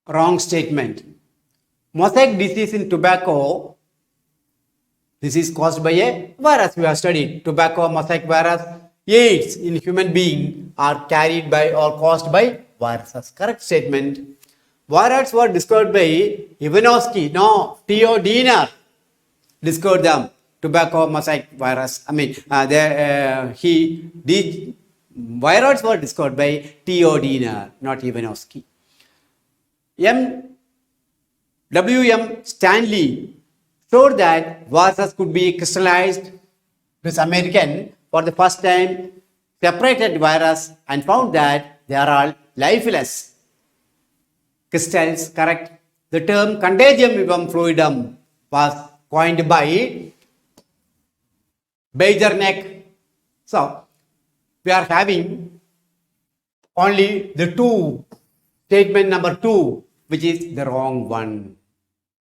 Wrong statement. Mosaic disease in tobacco. This is caused by a virus. We have studied tobacco, mosaic virus, AIDS in human being are carried by or caused by viruses. Correct statement. Viruses were discovered by Ivanovsky. No, Theo Diener discovered them. Tobacco, mosaic virus. Viruses were discovered by Theo Diener, not Ivanovsky. W.M. Stanley showed that viruses could be crystallized. This American, for the first time, separated virus and found that they are all lifeless crystals. Correct. The term contagium vivum fluidum was coined by Beijerinck. So, we are having only the statement number 2, which is the wrong one.